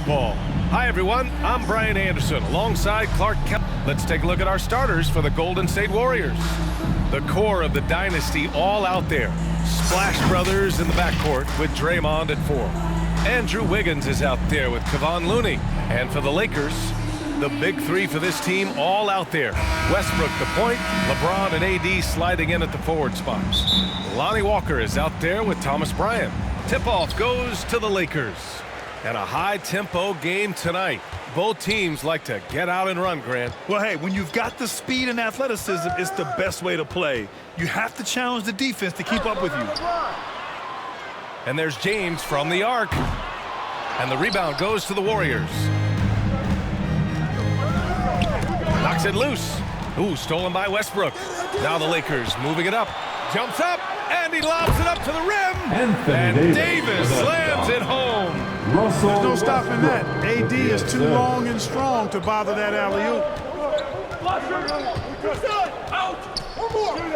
Ball. Hi everyone, I'm Brian Anderson alongside Clark Kelly. Let's take a look at our starters for the Golden State Warriors. The core of the dynasty all out there. Splash Brothers in the backcourt with Draymond at 4. Andrew Wiggins is out there with Kevon Looney. And for the Lakers, the big three for this team all out there. Westbrook the point, LeBron and AD sliding in at the forward spots. Lonnie Walker is out there with Thomas Bryant. Tip-off goes to the Lakers. And a high-tempo game tonight. Both teams like to get out and run, Grant. Well, hey, when you've got the speed and athleticism, it's the best way to play. You have to challenge the defense to keep up with you. And there's James from the arc. And the rebound goes to the Warriors. Knocks it loose. Ooh, stolen by Westbrook. Now the Lakers moving it up. Jumps up, and he lobs it up to the rim. And Davis slams it home. There's no stopping that. AD is too long and strong to bother that alley-oop.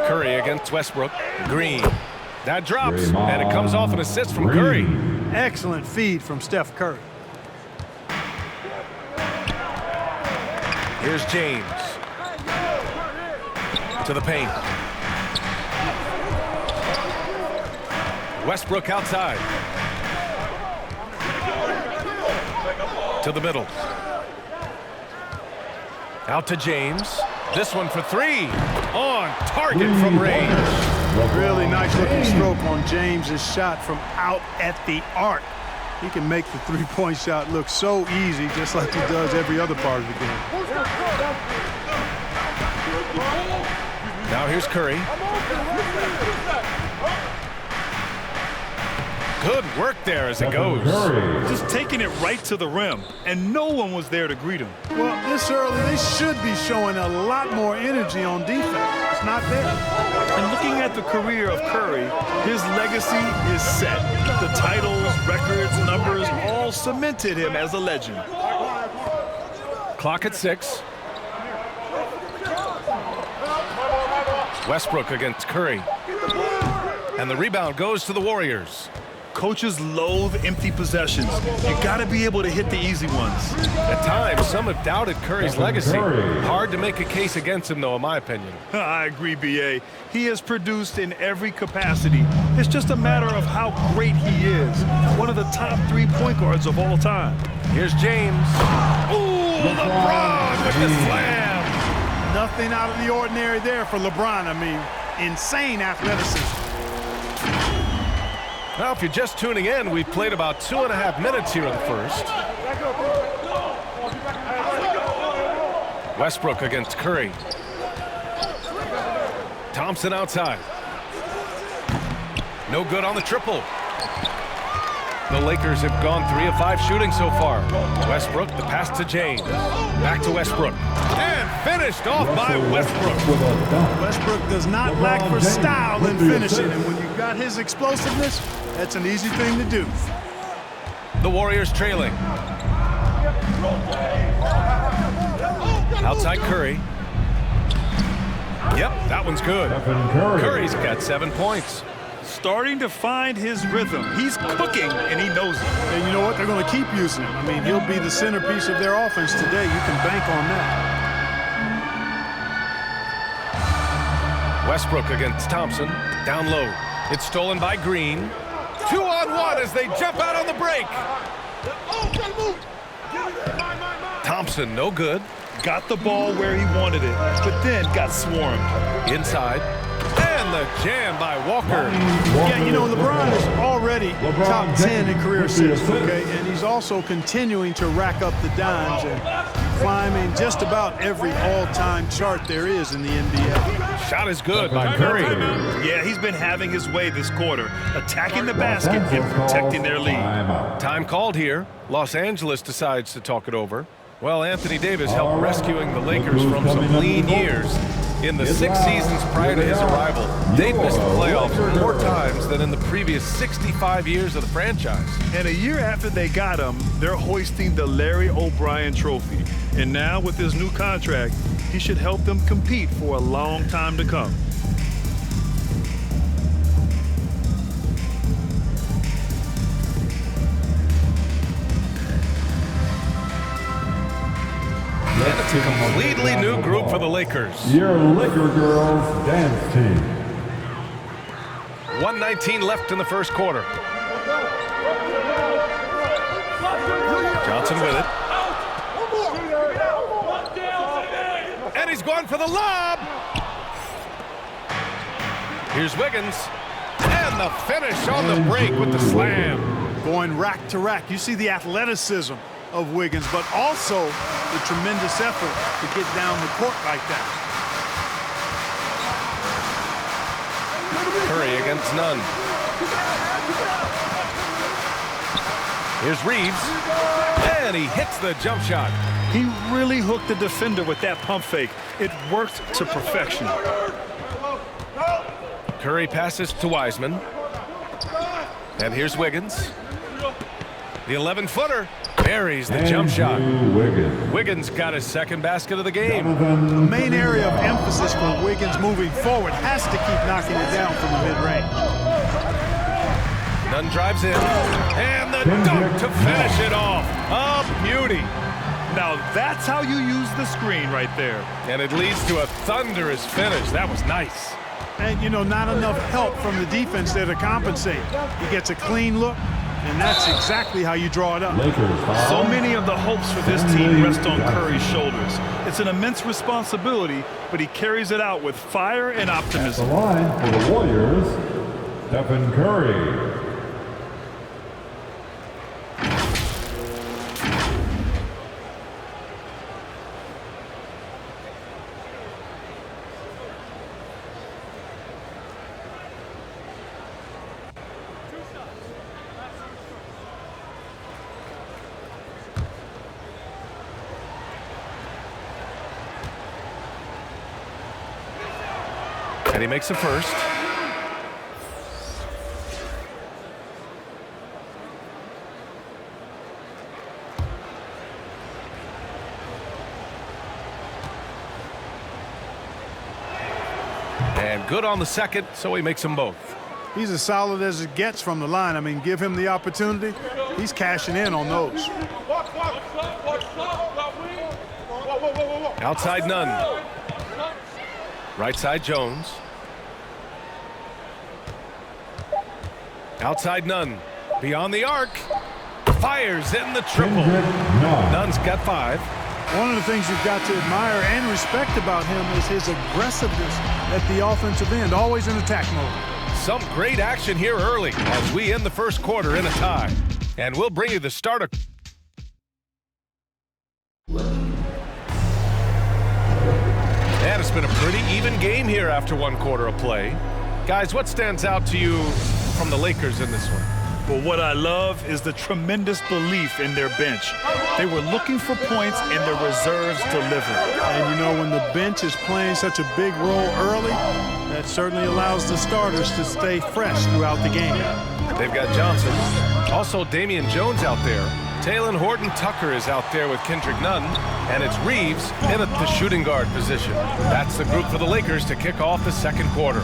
Curry against Westbrook. Green. That drops, and it comes off an assist from Curry. Excellent feed from Steph Curry. Here's James. To the paint. Westbrook outside. To the middle. Out to James. This one for 3. On target from range. Really nice looking stroke on James's shot from out at the arc. He can make the three-point shot look so easy, just like he does every other part of the game. Now here's Curry. Good work there as it goes. Just taking it right to the rim, and no one was there to greet him. Well, this early, they should be showing a lot more energy on defense. It's not there. And looking at the career of Curry, his legacy is set. The titles, records, numbers all cemented him as a legend. Clock at 6. Westbrook against Curry. And the rebound goes to the Warriors. Coaches loathe empty possessions. You got to be able to hit the easy ones. At times, some have doubted Curry's legacy. Hard to make a case against him, though, in my opinion. I agree, B.A. He has produced in every capacity. It's just a matter of how great he is. One of the top 3 point guards of all time. Here's James. Ooh, LeBron with the slam. Nothing out of the ordinary there for LeBron. I mean, insane athleticism. Now, if you're just tuning in, we've played about 2.5 minutes here in the first. Westbrook against Curry. Thompson outside. No good on the triple. The Lakers have gone 3 of 5 shooting so far. Westbrook, the pass to James. Back to Westbrook. And finished off by Westbrook. Westbrook does not lack for style in finishing, and when you've got his explosiveness, that's an easy thing to do. The Warriors trailing. Outside Curry. Yep, that one's good. Curry's got 7 points. Starting to find his rhythm. He's cooking, and he knows it. And you know what? They're going to keep using him. I mean, he'll be the centerpiece of their offense today. You can bank on that. Westbrook against Thompson. Down low. It's stolen by Green. 2-on-1 as they jump out on the break. Thompson, no good. Got the ball where he wanted it, but then got swarmed. Inside. And the jam by Walker. Yeah, you know, LeBron is already top 10 in career assists, okay? And he's also continuing to rack up the dimes and climbing just about every all-time chart there is in the NBA. Shot is good by Curry. Yeah, he's been having his way this quarter, attacking the basket and protecting their lead. Time called here. Los Angeles decides to talk it over. Well, Anthony Davis helped rescuing the Lakers from some lean years. In the 6 seasons prior to his arrival, they'd missed the playoffs more times than in the previous 65 years of the franchise. And a year after they got him, they're hoisting the Larry O'Brien Trophy. And now with his new contract, he should help them compete for a long time to come. And it's a completely new group for the Lakers. Your Laker Girls Dance Team. 1:19 left in the first quarter. Johnson with it. And he's going for the lob. Here's Wiggins. And the finish on the break with the slam. Going rack to rack. You see the athleticism of Wiggins, but also the tremendous effort to get down the court like that. Curry against Nunn. Here's Reeves. And he hits the jump shot. He really hooked the defender with that pump fake. It worked to perfection. Curry passes to Wiseman. And here's Wiggins. The 11-footer buries the jump shot. Wiggins got his second basket of the game. The main area of emphasis for Wiggins moving forward has to keep knocking it down from the mid-range. Nunn drives in. And the dunk to finish it off. A beauty. Now that's how you use the screen right there. And it leads to a thunderous finish. That was nice. And, you know, not enough help from the defense there to compensate. He gets a clean look, and that's exactly how you draw it up. So many of the hopes for this team rest on Curry's shoulders. It's an immense responsibility, but he carries it out with fire and optimism. The line for the Warriors, Stephen Curry. And he makes the first. And good on the second, so he makes them both. He's as solid as it gets from the line. I mean, give him the opportunity. He's cashing in on those. Outside Nunn. Right side Jones. Outside Nunn. Beyond the arc. Fires in the triple. Nunn's got 5. One of the things you've got to admire and respect about him is his aggressiveness at the offensive end, always in attack mode. Some great action here early as we end the first quarter in a tie. And we'll bring you the starter. And it's been a pretty even game here after 1 quarter of play. Guys, what stands out to you from the Lakers in this one? Well, what I love is the tremendous belief in their bench. They were looking for points, and their reserves delivered. And, you know, when the bench is playing such a big role early, that certainly allows the starters to stay fresh throughout the game. They've got Johnson. Also, Damian Jones out there. Talen Horton-Tucker is out there with Kendrick Nunn. And it's Reeves in at the shooting guard position. That's the group for the Lakers to kick off the second quarter.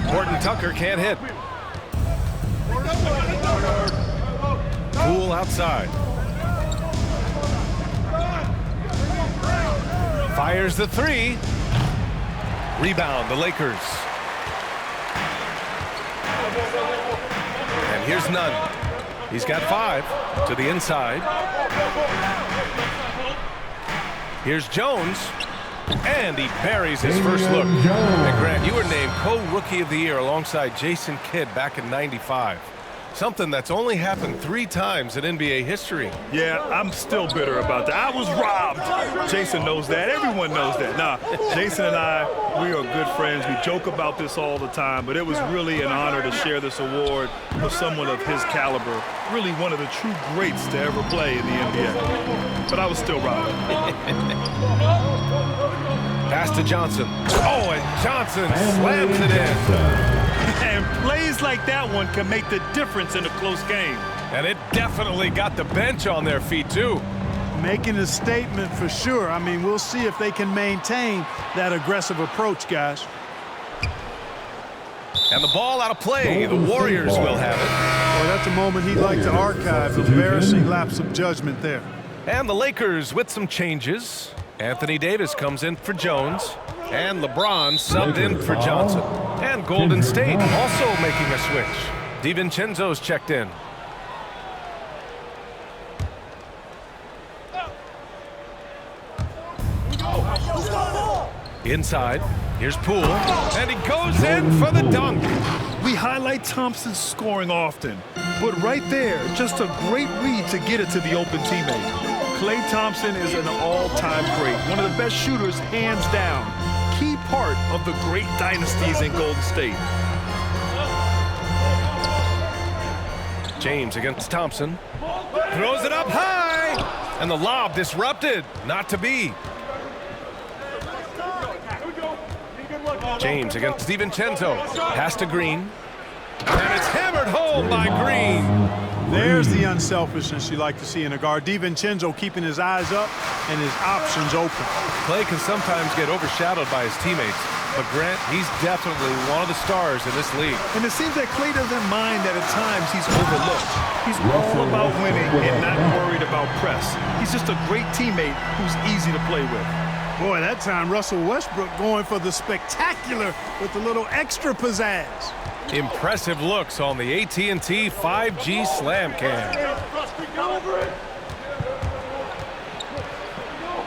Horton-Tucker can't hit. Poole outside. Fires the 3. Rebound, the Lakers. And here's Nunn. He's got 5 to the inside. Here's Jones. And he buries his first look. And Grant, you were named co-rookie of the year alongside Jason Kidd back in '95. Something that's only happened 3 times in NBA history. Yeah, I'm still bitter about that. I was robbed. Jason knows that. Everyone knows that. Nah, Jason and I, we are good friends. We joke about this all the time, but it was really an honor to share this award with someone of his caliber. Really one of the true greats to ever play in the NBA. But I was still robbed. Pass to Johnson. Oh, and Johnson slams it in. And plays like that one can make the difference in a close game. And it definitely got the bench on their feet, too. Making a statement for sure. I mean, we'll see if they can maintain that aggressive approach, guys. And the ball out of play. The Warriors will have it. Well, that's a moment he'd like to archive. Embarrassing lapse of judgment there. And the Lakers with some changes. Anthony Davis comes in for Jones. And LeBron subbed in for Johnson. And Golden State also making a switch. DiVincenzo's checked in. Inside, here's Poole, and he goes in for the dunk. We highlight Thompson's scoring often, but right there, just a great read to get it to the open teammate. Klay Thompson is an all-time great, one of the best shooters, hands down. Key part of the great dynasties in Golden State. James against Thompson. Throws it up high, and the lob disrupted. Not to be. James against DiVincenzo. Pass to Green. And it's hammered home by Green. There's the unselfishness you like to see in a guard. DiVincenzo keeping his eyes up and his options open. Klay can sometimes get overshadowed by his teammates, but Grant, he's definitely one of the stars in this league. And it seems that Klay doesn't mind that at times he's overlooked. He's all about winning and not worried about press. He's just a great teammate who's easy to play with. Boy, that time Russell Westbrook going for the spectacular with a little extra pizzazz. Impressive looks on the AT&T 5G Slam Cam.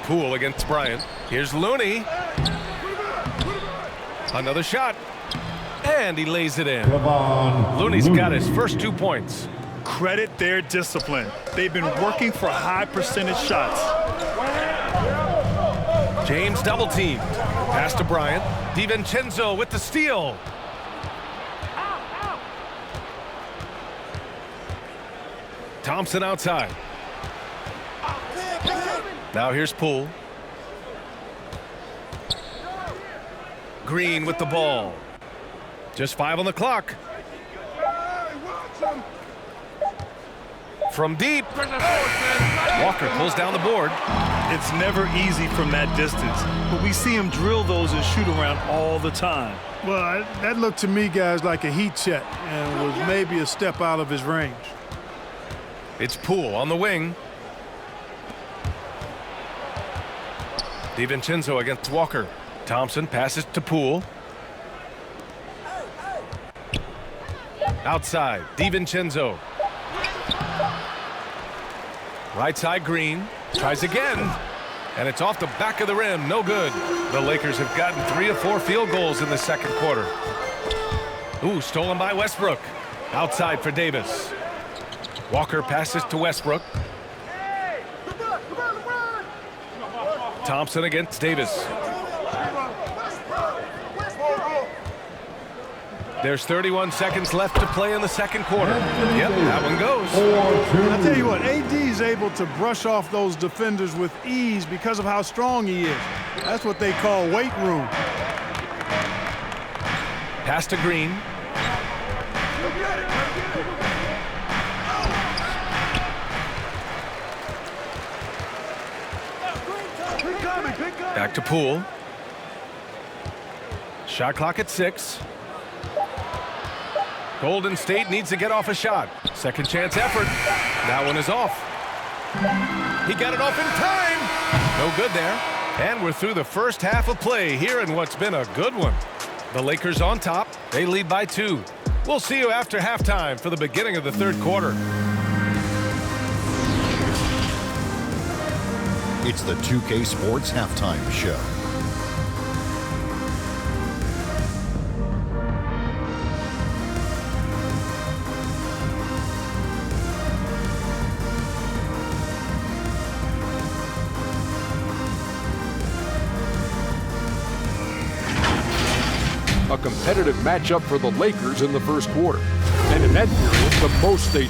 Poole against Bryant. Here's Looney. Another shot. And he lays it in. Looney's got his first 2 points. Credit their discipline. They've been working for high percentage shots. James double teamed. Pass to Bryant. DiVincenzo with the steal. Thompson outside. Now here's Poole. Green with the ball. Just 5 on the clock. From deep. Walker pulls down the board. It's never easy from that distance, but we see him drill those and shoot around all the time. Well, that looked to me, guys, like a heat check and was maybe a step out of his range. It's Poole on the wing. DiVincenzo against Walker. Thompson passes to Poole. Outside, DiVincenzo. Right side, Green. Tries again. And it's off the back of the rim. No good. The Lakers have gotten 3 of 4 field goals in the second quarter. Ooh, stolen by Westbrook. Outside for Davis. Walker passes to Westbrook. Thompson against Davis. There's 31 seconds left to play in the second quarter. Yep, that one goes. I'll tell you what, AD is able to brush off those defenders with ease because of how strong he is. That's what they call weight room. Pass to Green. Back to Poole. Shot clock at 6. Golden State needs to get off a shot. Second chance effort. That one is off. He got it off in time. No good there. And we're through the first half of play here in what's been a good one. The Lakers on top. They lead by 2. We'll see you after halftime for the beginning of the third quarter. It's the 2K Sports Halftime Show. A competitive matchup for the Lakers in the first quarter. And in that period, the most they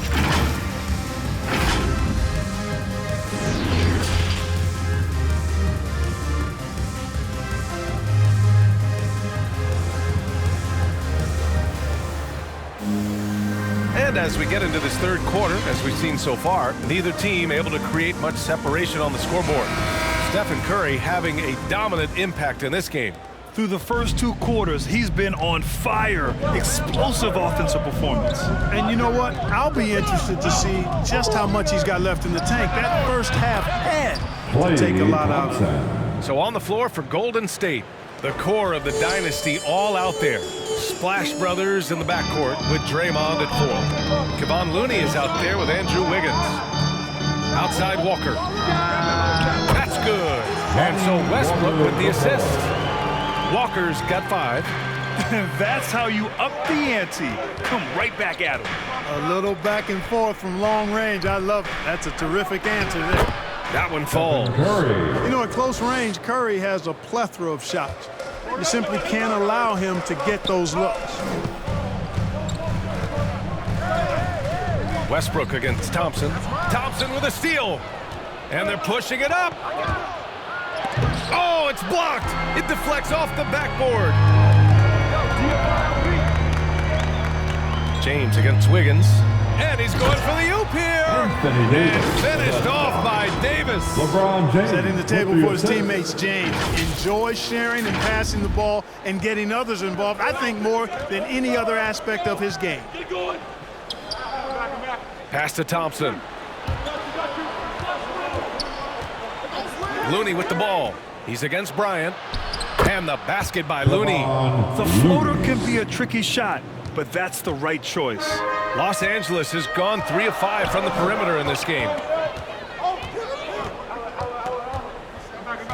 And as we get into this third quarter, as we've seen so far, neither team able to create much separation on the scoreboard. Stephen Curry having a dominant impact in this game. Through the first 2 quarters, he's been on fire. Explosive offensive performance. And you know what? I'll be interested to see just how much he's got left in the tank. That first half had to take a lot out of him. So on the floor for Golden State, the core of the dynasty all out there. Splash Brothers in the backcourt with Draymond at 4. Kevon Looney is out there with Andrew Wiggins. Outside Walker. That's good. And so Westbrook with the assist. Walker's got 5. That's how you up the ante. Come right back at him. A little back and forth from long range. I love it. That's a terrific answer there. That one falls. You know, at close range, Curry has a plethora of shots. You simply can't allow him to get those looks. Westbrook against Thompson. Thompson with a steal. And they're pushing it up. Oh, it's blocked. It deflects off the backboard. James against Wiggins. And he's going for the oop here. And finished off by Davis. LeBron James Setting the table for his teammates, James. Enjoys sharing and passing the ball and getting others involved, I think, more than any other aspect of his game. Pass to Thompson. Looney with the ball. He's against Bryant. And the basket by Looney. The floater can be a tricky shot, but that's the right choice. Los Angeles has gone 3 of 5 from the perimeter in this game.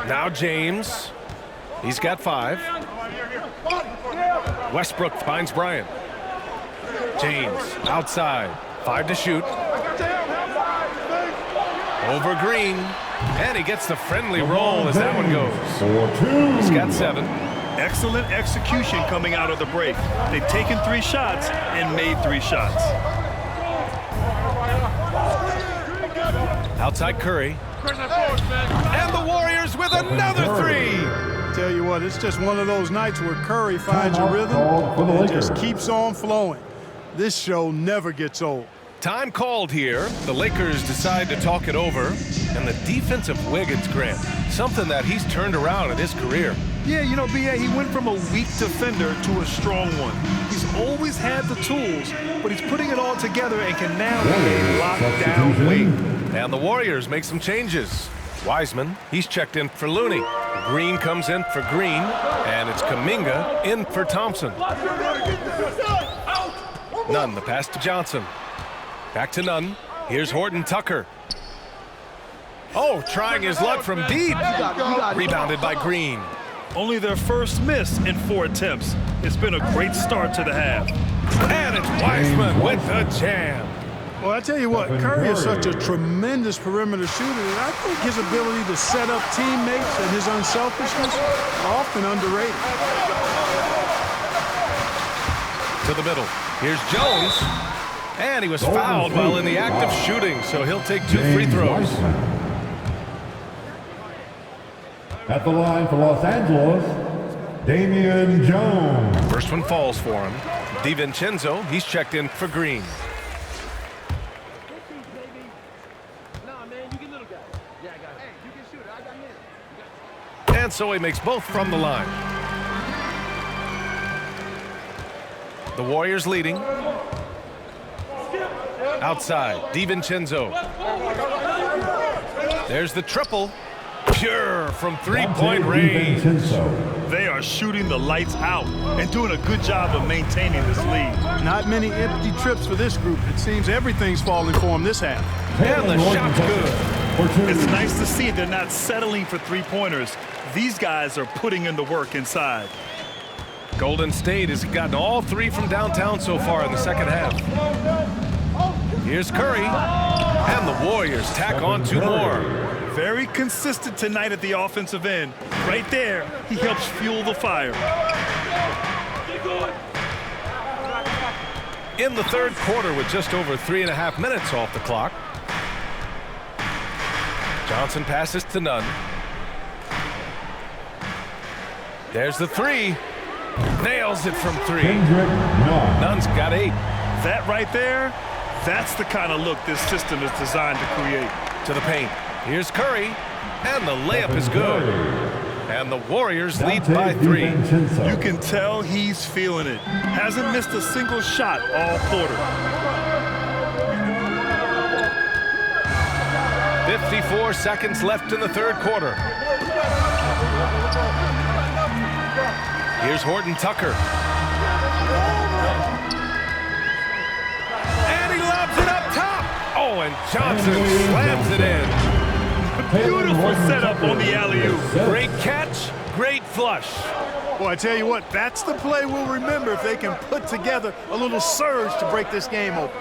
Now James. He's got 5. Westbrook finds Bryant. James outside. 5 to shoot. Over Green. And he gets the friendly roll as that one goes. He's got 7. Excellent execution coming out of the break. They've taken 3 shots and made 3 shots. Outside Curry. And the Warriors with another 3. Tell you what, it's just one of those nights where Curry finds a rhythm and just keeps on flowing. This show never gets old. Time called here. The Lakers decide to talk it over. And the defense of Wiggins, Grant, something that he's turned around in his career. Yeah, you know, B.A., he went from a weak defender to a strong one. He's always had the tools, but he's putting it all together and can now be a lockdown wing. And the Warriors make some changes. Wiseman, he's checked in for Looney. Green comes in for Green, and it's Kuminga in for Thompson. Nunn, the pass to Johnson. Back to Nunn. Here's Horton Tucker. Oh, trying his luck from deep. Rebounded by Green. Only their first miss in 4 attempts. It's been a great start to the half. And it's Wiseman with the jam. Well, I tell you what, Curry is such a tremendous perimeter shooter that I think his ability to set up teammates and his unselfishness are often underrated. To the middle. Here's Jones. And he was fouled while in the act of shooting, so he'll take 2 free throws. At the line for Los Angeles, Damian Jones. First one falls for him. DiVincenzo, he's checked in for Green. And so he makes both from the line. The Warriors leading. Outside, DiVincenzo. There's the triple. Pure from 3-point range. They are shooting the lights out and doing a good job of maintaining this lead. Not many empty trips for this group. It seems everything's falling for them this half. And the shot's good. It's nice to see they're not settling for 3-pointers. These guys are putting in the work inside. Golden State has gotten all 3 from downtown so far in the second half. Here's Curry. And the Warriors tack on 2 more. Very consistent tonight at the offensive end. Right there, he helps fuel the fire. In the third quarter with just over 3.5 minutes off the clock. Johnson passes to Nunn. There's the 3. Nails it from 3. Nunn's got 8. That right there, that's the kind of look this system is designed to create. To the paint. Here's Curry. And the layup is good. And the Warriors lead by 3. You can tell he's feeling it. Hasn't missed a single shot all quarter. 54 seconds left in the third quarter. Here's Horton Tucker. And he lobs it up top. Oh, and Johnson slams it in. Beautiful setup on the alley-oop. Great catch, great flush. Well, I tell you what, that's the play we'll remember if they can put together a little surge to break this game open.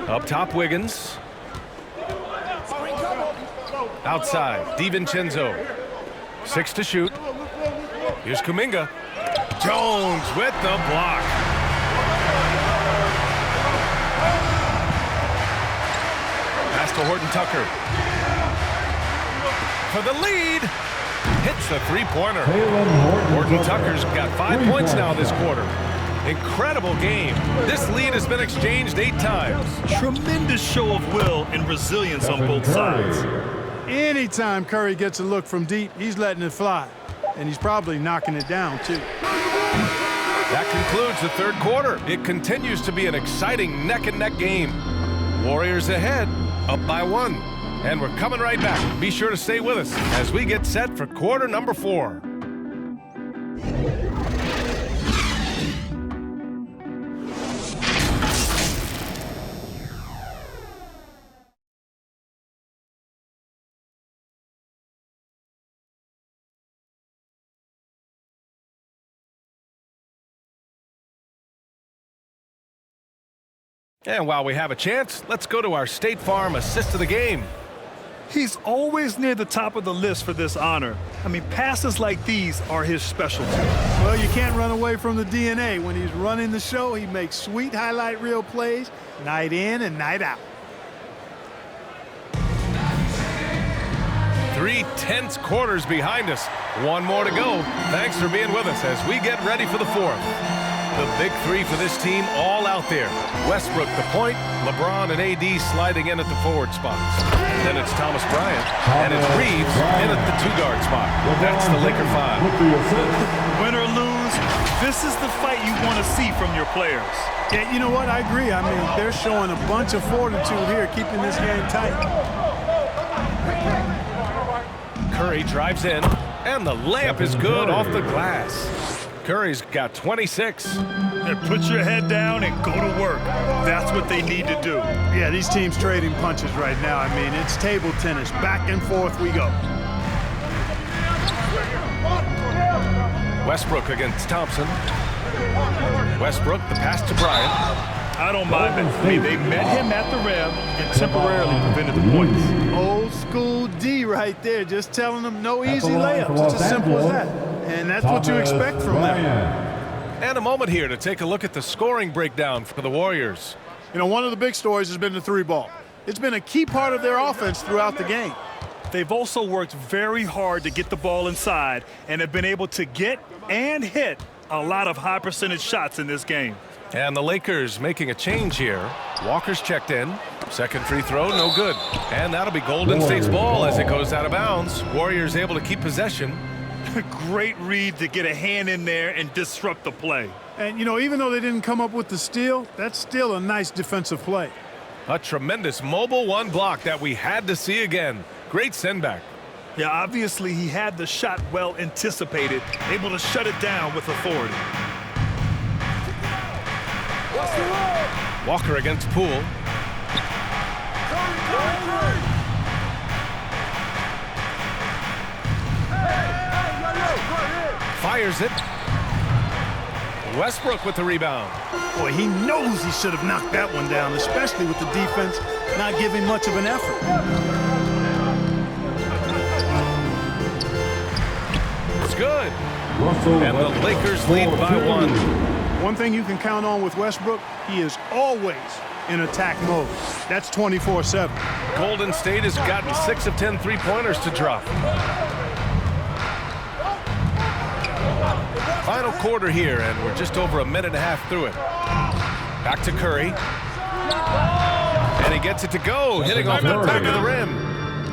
Up top, Wiggins. Outside, DiVincenzo. 6 to shoot. Here's Kuminga. Jones with the block. Pass to Horton Tucker. For the lead. Hits the three-pointer. Horton Tucker's got 5 points now this quarter. Incredible game. This lead has been exchanged 8 times. Tremendous show of will and resilience on both sides. Anytime Curry gets a look from deep, he's letting it fly. And he's probably knocking it down, too. That concludes the third quarter. It continues to be an exciting neck-and-neck game. Warriors ahead, up by 1. And we're coming right back. Be sure to stay with us as we get set for quarter number 4. And while we have a chance, let's go to our State Farm assist of the game. He's always near the top of the list for this honor. I mean, passes like these are his specialty. Well, you can't run away from the DNA. When he's running the show, he makes sweet highlight reel plays night in and night out. 3 tense quarters behind us. 1 more to go. Thanks for being with us as we get ready for the 4th. The big 3 for this team all out there. Westbrook the point, LeBron and AD sliding in at the forward spots. Then it's Thomas Bryant, and it's Reeves in at the 2-guard spot. That's the Laker 5. Win or lose, this is the fight you want to see from your players. Yeah, you know what? I agree. I mean, they're showing a bunch of fortitude here, keeping this game tight. Curry drives in, and the layup is good off the glass. Curry's got 26. And put your head down and go to work. That's what they need to do. Yeah, these teams trading punches right now. I mean, it's table tennis. Back and forth we go. Westbrook against Thompson. Westbrook, the pass to Bryant. I don't mind that. I mean, they met him at the rim and temporarily prevented the points. Old school D right there, just telling them no easy layups. It's as simple as that. And that's what you expect from them. And a moment here to take a look at the scoring breakdown for the Warriors. You know, one of the big stories has been the 3-ball. It's been a key part of their offense throughout the game. They've also worked very hard to get the ball inside and have been able to get and hit a lot of high percentage shots in this game. And the Lakers making a change here. Walker's checked in. Second free throw, no good. And that'll be Golden State's ball as it goes out of bounds. Warriors able to keep possession. Great read to get a hand in there and disrupt the play. And, you know, even though they didn't come up with the steal, that's still a nice defensive play. A tremendous mobile 1 block that we had to see again. Great send back. Yeah, obviously he had the shot well anticipated, able to shut it down with authority. Walker against Poole. Fires it. Westbrook with the rebound. Boy, he knows he should have knocked that one down, especially with the defense not giving much of an effort. It's good. And the Lakers lead by 1. One thing you can count on with Westbrook, he is always in attack mode. That's 24/7. Golden State has gotten 6 of 10 3-pointers to drop. Final quarter here, and we're just over a minute and a half through it. Back to Curry. And he gets it to go, hitting off the back of the rim.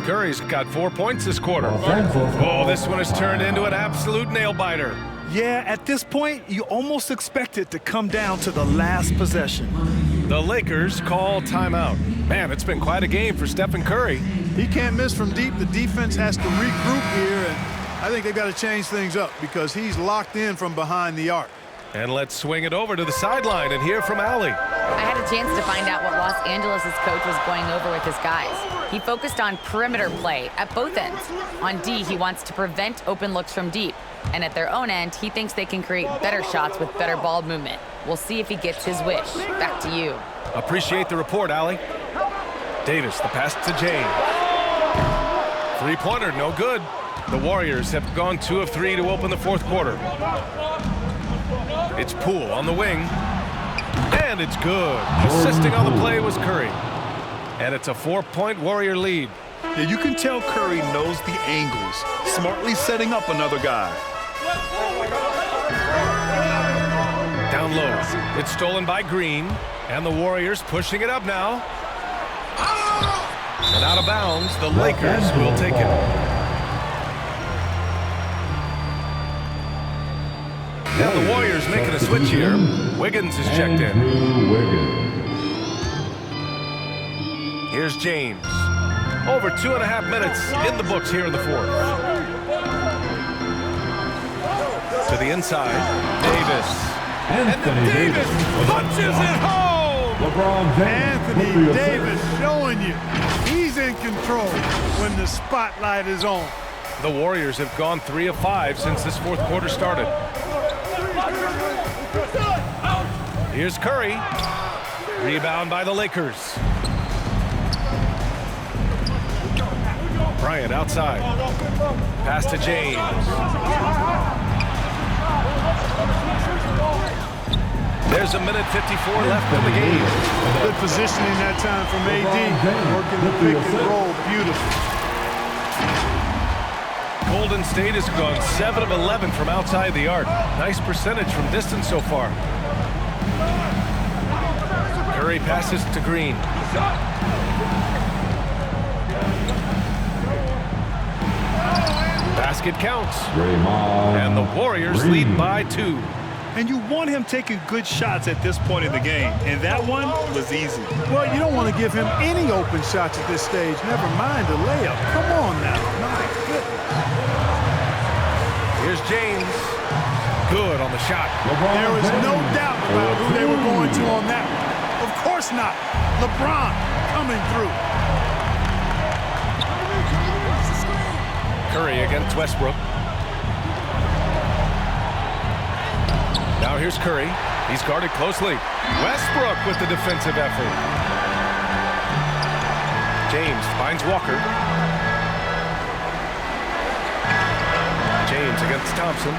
Curry's got 4 points this quarter. Offensive Oh, this one has turned into an absolute nail-biter. Yeah, at this point, you almost expect it to come down to the last possession. The Lakers call timeout. Man, it's been quite a game for Stephen Curry. He can't miss from deep. The defense has to regroup here, and I think they've got to change things up because he's locked in from behind the arc. And let's swing it over to the sideline and hear from Allie. I had a chance to find out what Los Angeles' coach was going over with his guys. He focused on perimeter play at both ends. On D, he wants to prevent open looks from deep. And at their own end, he thinks they can create better shots with better ball movement. We'll see if he gets his wish. Back to you. Appreciate the report, Allie. Davis, the pass to James. Three-pointer, no good. The Warriors have gone 2 of 3 to open the fourth quarter. It's Poole on the wing. And it's good. Assisting on the play was Curry. And it's a 4-point Warrior lead. Yeah, you can tell Curry knows the angles, smartly setting up another guy. Down low. It's stolen by Green. And the Warriors pushing it up now. And out of bounds, the Lakers will take it. Now the Warriors making a switch here. Wiggins is checked in. Here's James. Over 2.5 minutes in the books here in the fourth. To the inside, Davis. And Davis punches it home! LeBron James. Anthony Davis showing you he's in control when the spotlight is on. The Warriors have gone 3 of 5 since this fourth quarter started. Here's Curry. Rebound by the Lakers. Bryant outside. Pass to James. There's a minute 54 left in the game. Good positioning that time from AD. Working the pick and roll beautiful. Golden State has gone 7 of 11 from outside the arc. Nice percentage from distance so far. Curry passes to Green. Basket counts. And the Warriors lead by 2. And you want him taking good shots at this point in the game, and that one was easy. Well, you don't want to give him any open shots at this stage. Never mind a layup. Come on now. My goodness. Here's James. Good on the shot. There was no doubt about who they were going to on that one. Of course not. LeBron coming through. Curry against Westbrook. Now here's Curry. He's guarded closely. Westbrook with the defensive effort. James finds Walker. James against Thompson.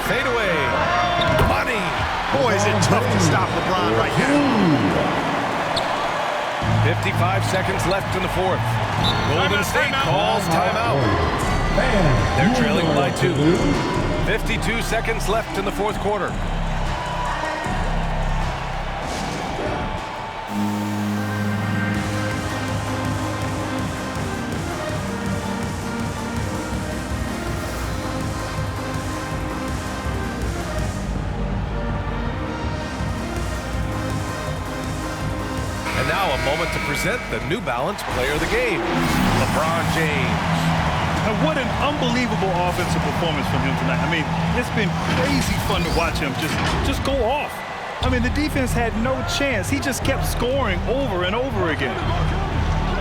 Fade away. Money. Boy, is it tough to stop LeBron right now. 55 seconds left in the fourth. Golden State calls timeout. They're trailing by 2. 52 seconds left in the fourth quarter. And now a moment to present the New Balance Player of the Game, LeBron James. And what an unbelievable offensive performance from him tonight. I mean, it's been crazy fun to watch him just go off. I mean, the defense had no chance. He just kept scoring over and over again.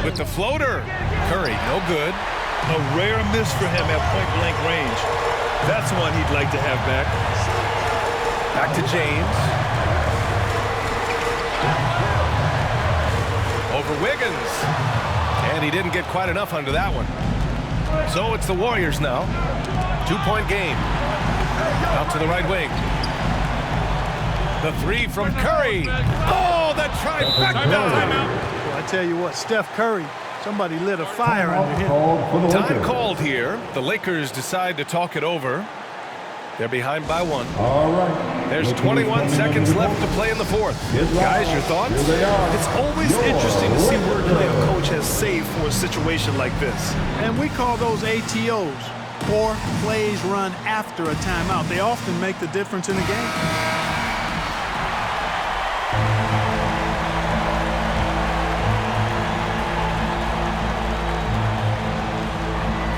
With the floater, Curry, no good. A rare miss for him at point-blank range. That's one he'd like to have back. Back to James. Over Wiggins. And he didn't get quite enough under that one. So it's the Warriors now. 2-point game. Out to the right wing. The three from Curry. Oh, the trifecta. Well, I tell you what, Steph Curry, somebody lit a fire under him. Time called here. The Lakers decide to talk it over. They're behind by 1. All right. There's 21 seconds left to play in the 4th. Guys, your thoughts? Here they are. It's always interesting to see what play a coach has saved for a situation like this. And we call those ATOs, or plays run after a timeout. They often make the difference in a game.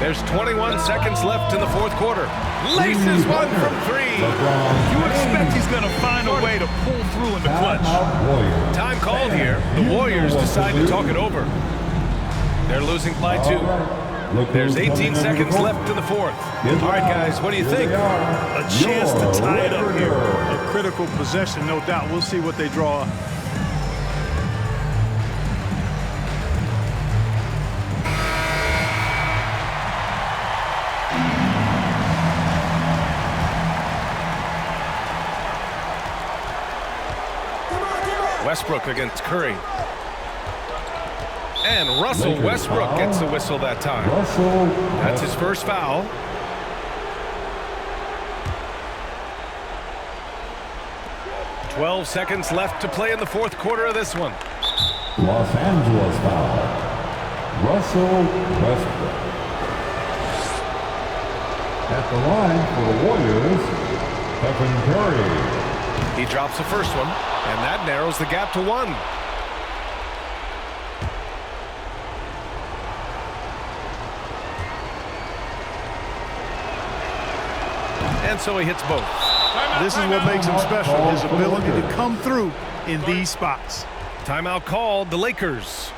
There's 21 seconds left in the 4th quarter. Laces one from 3. You expect he's going to find a way to pull through in the clutch. Time called here. The Warriors decide to talk it over. They're losing by 2. There's 18 seconds left in the 4th. All right, guys, what do you think? A chance to tie it up here. A critical possession, no doubt. We'll see what they draw up. Westbrook against Curry. And Russell Westbrook gets the whistle that time. That's his first foul. "12 seconds left to play in the 4th quarter of this one. Los Angeles foul. Russell Westbrook. At the line for the Warriors, Stephen Curry. He drops the first one, and that narrows the gap to 1. And so he hits both. This is what makes him special, his ability to come through in these spots. Timeout called, the Lakers.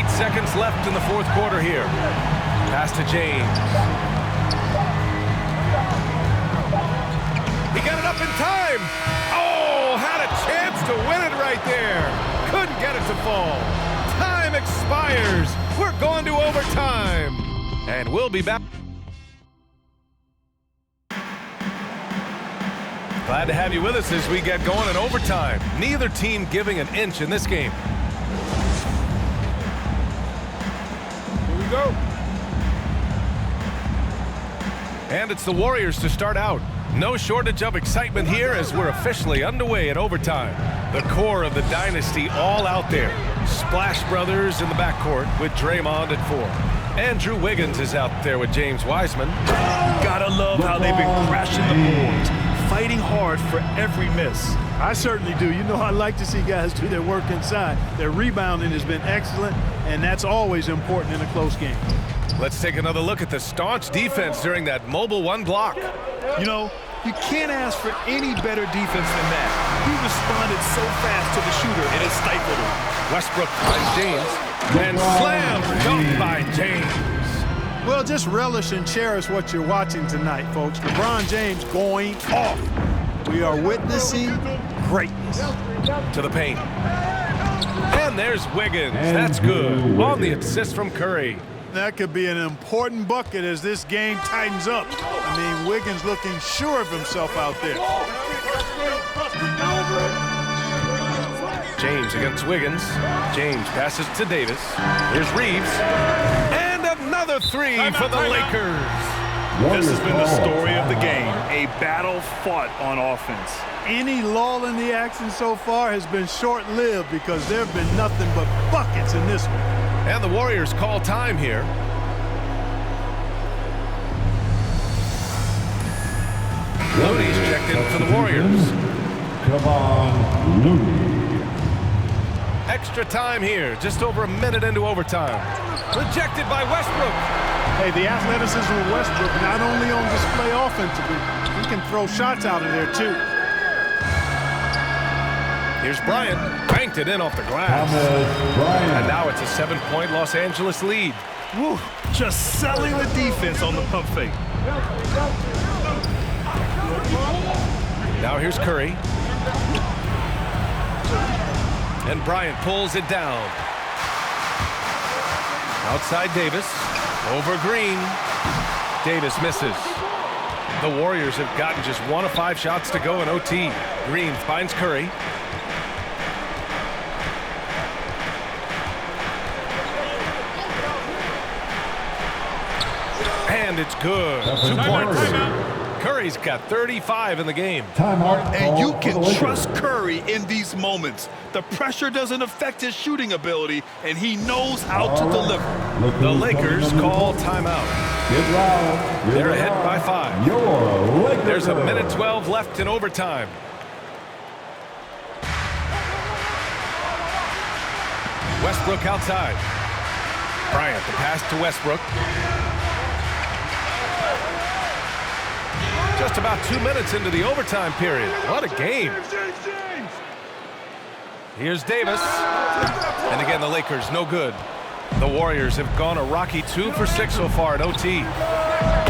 Seconds left in the 4th quarter here. Pass to James. He got it up in time. Oh, had a chance to win it right there. Couldn't get it to fall. Time expires. We're going to overtime. And we'll be back. Glad to have you with us as we get going in overtime. Neither team giving an inch in this game. Go. And it's the Warriors to start out. No shortage of excitement here as we're officially underway at overtime. The core of the dynasty all out there. Splash Brothers in the backcourt with Draymond at 4. Andrew Wiggins is out there with James Wiseman. Gotta love how they've been crashing the boards, fighting hard for every miss. I certainly do. You know, I like to see guys do their work inside. Their rebounding has been excellent, and that's always important in a close game. Let's take another look at the staunch defense during that mobile 1 block. You know, you can't ask for any better defense than that. He responded so fast to the shooter, it has stifled him. Westbrook finds James, and slam dunked by James. Well, just relish and cherish what you're watching tonight, folks. LeBron James going off. We are witnessing greatness. To the paint. And there's Wiggins. That's good. On the assist from Curry. That could be an important bucket as this game tightens up. I mean, Wiggins looking sure of himself out there. James against Wiggins. James passes to Davis. Here's Reeves. And another 3 for the Lakers. This has been the story of the game, a battle fought on offense. Any lull in the action so far has been short-lived because there have been nothing but buckets in this one. And the Warriors call time here. Looney's checked in for the Warriors. Come on, Looney. Extra time here, just over a minute into overtime. Rejected by Westbrook. Hey, the athleticism of Westbrook not only on display offensively, he can throw shots out of there too. Here's Bryant, banked it in off the glass. And now it's a 7-point Los Angeles lead. Woo, just selling the defense on the pump fake. Now here's Curry. And Bryant pulls it down. Outside Davis. Over Green. Davis misses. The Warriors have gotten just 1 of 5 shots to go in OT. Green finds Curry. And it's good. 2 points. Curry's got 35 in the game. And you can trust Curry in these moments. The pressure doesn't affect his shooting ability, and he knows how to deliver. The Lakers call timeout. They're ahead by 5. There's a minute 12 left in overtime. Westbrook outside. Bryant, the pass to Westbrook. Just about 2 minutes into the overtime period. What a game. Here's Davis. And again, the Lakers, no good. The Warriors have gone a rocky 2 for 6 so far at OT.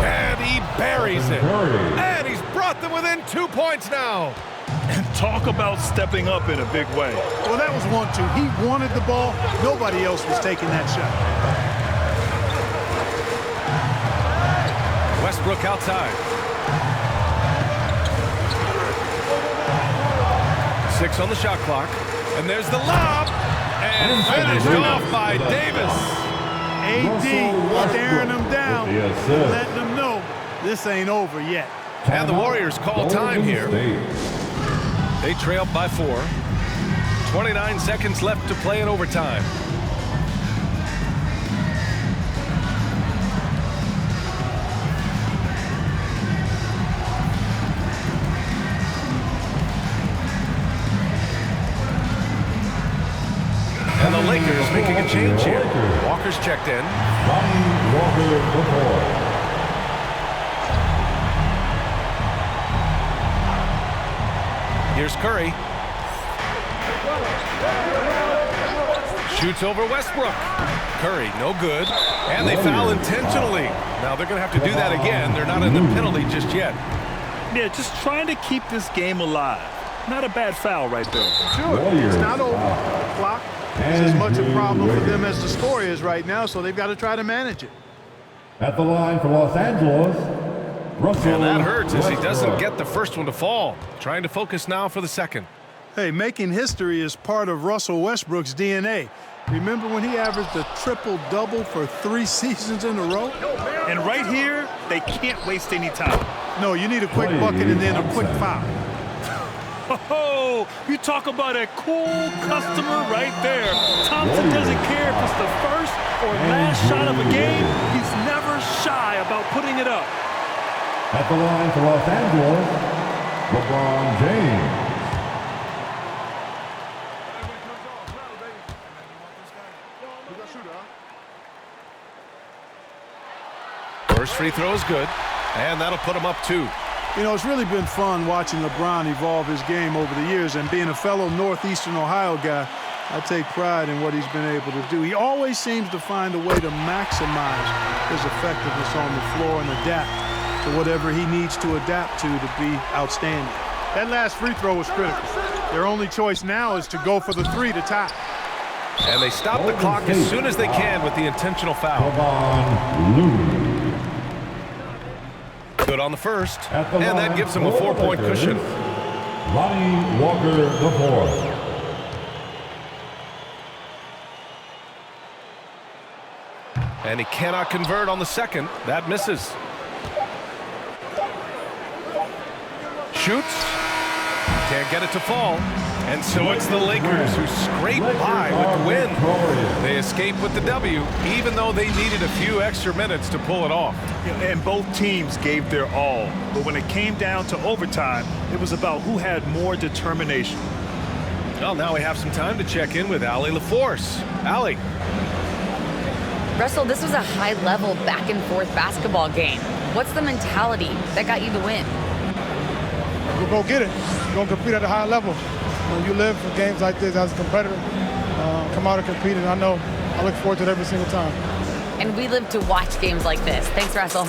And he buries it. And he's brought them within 2 points now. And talk about stepping up in a big way. Well, that was 1-2. He wanted the ball. Nobody else was taking that shot. Westbrook outside. 6 on the shot clock. And there's the lob. And finished off by Davis. AD staring him down, letting them know this ain't over yet. And the Warriors call time here. They trail by 4. 29 seconds left to play in overtime. And the Lakers making a change here. Walker's checked in. Here's Curry. Shoots over Westbrook. Curry, no good. And they foul intentionally. Now they're going to have to do that again. They're not in the penalty just yet. Yeah, just trying to keep this game alive. Not a bad foul right there. Sure, it's not over. The clock is as much a problem for them as the score is right now, so they've got to try to manage it. At the line for Los Angeles, Russell. And that hurts as he doesn't get the first one to fall. Trying to focus now for the second. Hey, making history is part of Russell Westbrook's DNA. Remember when he averaged a triple-double for 3 seasons in a row? And right here, they can't waste any time. No, you need a quick bucket and then a quick foul. Oh, you talk about a cool customer right there. Thompson doesn't care if it's the first or last shot of a game. He's never shy about putting it up. At the line for Los Angeles, Lebron James. First free throw is good, and that'll put him up 2. You know, it's really been fun watching LeBron evolve his game over the years, and being a fellow Northeastern Ohio guy, I take pride in what he's been able to do. He always seems to find a way to maximize his effectiveness on the floor and adapt to whatever he needs to adapt to be outstanding. That last free throw was critical. Their only choice now is to go for the 3 to tie. And they stop the clock as soon as they can with the intentional foul. Good on the first, and that gives him a 4-point cushion. Lonnie Walker IV. And he cannot convert on the second. That misses. Shoots. Can't get it to fall. And so it's the Lakers who scrape by with the win. They escape with the W, even though they needed a few extra minutes to pull it off. And both teams gave their all. But when it came down to overtime, it was about who had more determination. Well, now we have some time to check in with Allie LaForce. Allie. Russell, this was a high-level back-and-forth basketball game. What's the mentality that got you the win? We'll go get it. We're going to compete at a high level. When you live for games like this as a competitor, come out and compete, and I know I look forward to it every single time. And we live to watch games like this. Thanks, Russell.